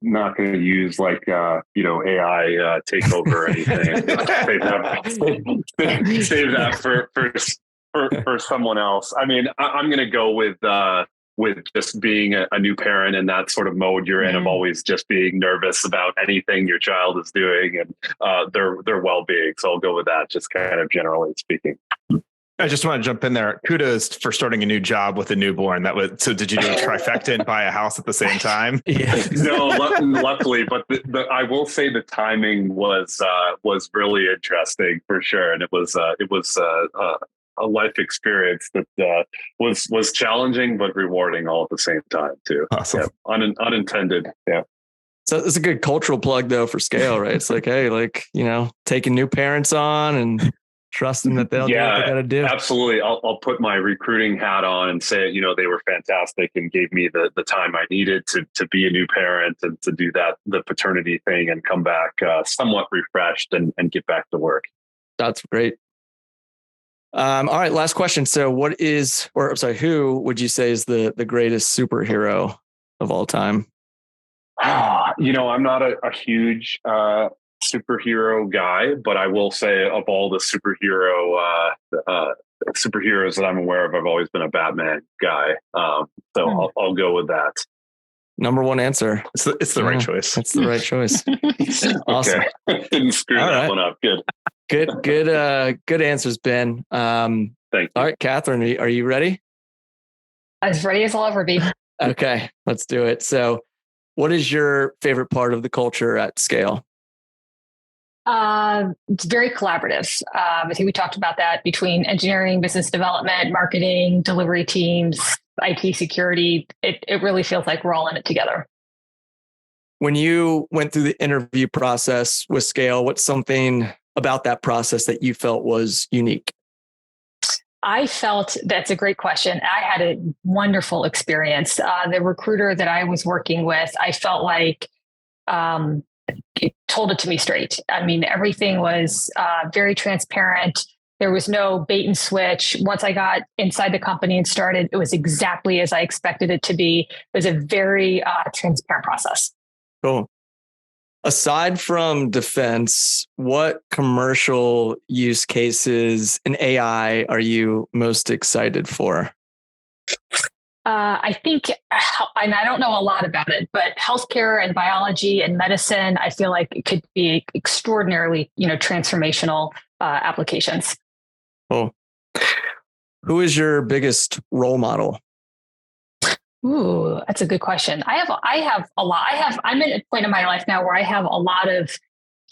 use AI takeover or anything. save that for someone else. I mean, I'm gonna go with just being a new parent and that sort of mode you're in, of always just being nervous about anything your child is doing and their well-being. So I'll go with that, just kind of generally speaking. I just want to jump in there. Kudos for starting a new job with a newborn. So did you do a trifecta and buy a house at the same time? Yeah. No, luckily, but I will say the timing was really interesting for sure, and it was a life experience that was challenging but rewarding all at the same time too. Awesome. Yeah. Unintended. Yeah. So it's a good cultural plug though for Scale, right? It's like, hey, taking new parents on and trusting that they'll do what they got to do. Absolutely. I'll put my recruiting hat on and say, they were fantastic and gave me the time I needed to be a new parent and to do the paternity thing and come back somewhat refreshed and get back to work. That's great. All right. Last question. So who would you say is the greatest superhero of all time? I'm not a huge superhero guy, but I will say of all the superheroes that I'm aware of, I've always been a Batman guy. I'll go with that. Number one answer. It's the right choice. It's the right choice. Awesome. Okay. Didn't screw that one up. Good answers, Ben. Thank you. All right, Kathryn, are you ready? As ready as I'll ever be. Okay, let's do it. So What is your favorite part of the culture at Scale? It's very collaborative. I think we talked about that between engineering, business development, marketing, delivery teams, IT security. It really feels like we're all in it together. When you went through the interview process with Scale, what's something about that process that you felt was unique? I felt that's a great question. I had a wonderful experience. The recruiter that I was working with, I felt like it told it to me straight. I mean, everything was very transparent. There was no bait and switch. Once I got inside the company and started, it was exactly as I expected it to be. It was a very transparent process. Cool. Aside from defense, what commercial use cases in AI are you most excited for? I think, and I don't know a lot about it, but healthcare and biology and medicine, I feel like it could be extraordinarily, transformational applications. Cool. Who is your biggest role model? Ooh, that's a good question. I have a lot. I'm at a point in my life now where I have a lot of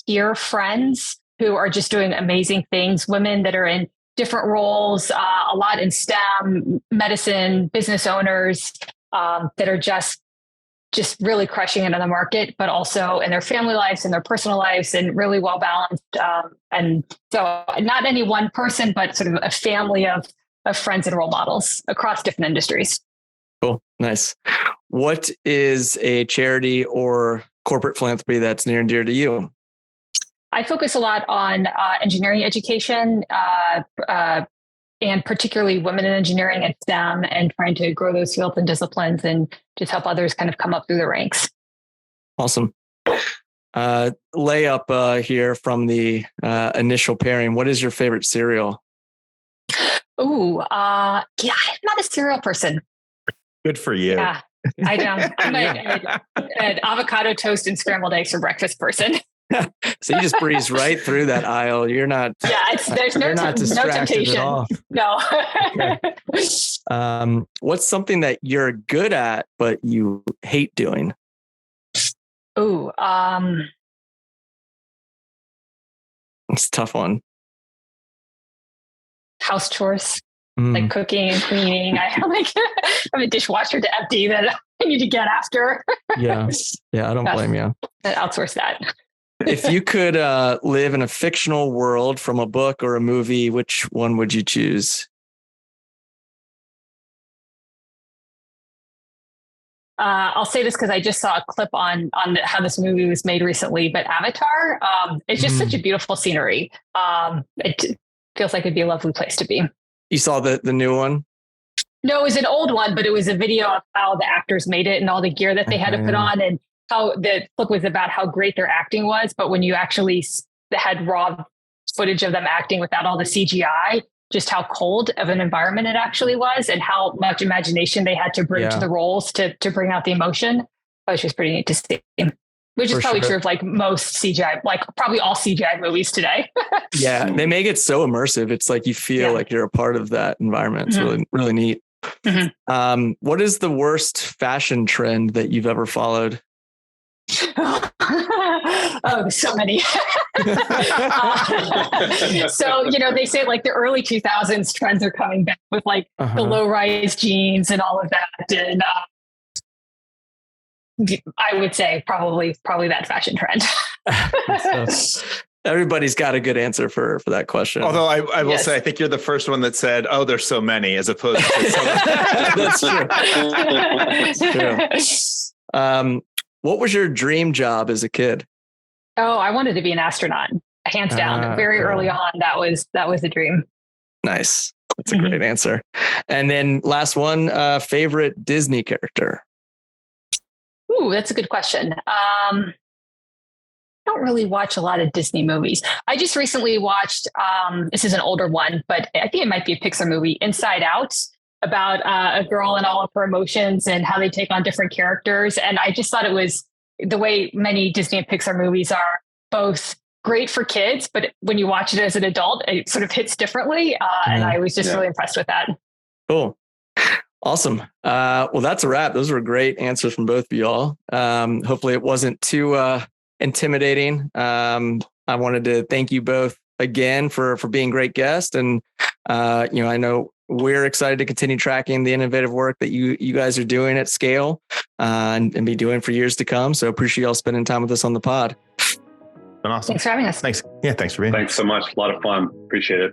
peer friends who are just doing amazing things, women that are in different roles, a lot in STEM, medicine, business owners that are just really crushing it in the market, but also in their family lives and their personal lives and really well balanced. And so not any one person, but sort of a family of friends and role models across different industries. Cool. Nice. What is a charity or corporate philanthropy that's near and dear to you? I focus a lot on engineering education, and particularly women in engineering and STEM, and trying to grow those fields and disciplines and just help others kind of come up through the ranks. Awesome. Layup here from the initial pairing. What is your favorite cereal? I'm not a cereal person. Good for you. Yeah, I don't. I'm an avocado toast and scrambled eggs for breakfast person. So you just breeze right through that aisle. You're not. Yeah, there's no temptation. At all. No. Okay. What's something that you're good at but you hate doing? It's a tough one. House chores. Like cooking and cleaning. I'm a dishwasher to empty that I need to get after. Yeah, I don't blame you. I outsource that. If you could live in a fictional world from a book or a movie, which one would you choose? I'll say this because I just saw a clip on how this movie was made recently, but Avatar, it's just such a beautiful scenery. It feels like it'd be a lovely place to be. You saw the new one? No, it was an old one, but it was a video of how the actors made it and all the gear that they had to put on, and how the book was about how great their acting was. But when you actually had raw footage of them acting without all the CGI, just how cold of an environment it actually was and how much imagination they had to bring to the roles to bring out the emotion. It was just pretty neat to see. Which is probably true of like most CGI, like probably all CGI movies today. Yeah, they make it so immersive. It's like you feel like you're a part of that environment. It's really, really neat. Mm-hmm. What is the worst fashion trend that you've ever followed? There's so many. So, they say like the early 2000s trends are coming back with like the low-rise jeans and all of that. And I would say probably that fashion trend. Everybody's got a good answer for that question. Although I will say, I think you're the first one that said, "Oh, there's so many," as opposed to so That's true. That's true. What was your dream job as a kid? Oh, I wanted to be an astronaut, hands down. Very early on, that was the dream. Nice. That's a great answer. And then last one, favorite Disney character. Ooh, that's a good question. I don't really watch a lot of Disney movies. I just recently watched, this is an older one, but I think it might be a Pixar movie, Inside Out, about a girl and all of her emotions and how they take on different characters. And I just thought it was the way many Disney and Pixar movies are both great for kids, but when you watch it as an adult, it sort of hits differently. And I was just really impressed with that. Cool. Awesome. Well, that's a wrap. Those were great answers from both of y'all. Hopefully it wasn't too intimidating. I wanted to thank you both again for being great guests. And, I know we're excited to continue tracking the innovative work that you guys are doing at scale and be doing for years to come. So appreciate y'all spending time with us on the pod. Awesome. Thanks for having us. Thanks. Yeah, thanks for being here. Thanks so much. A lot of fun. Appreciate it.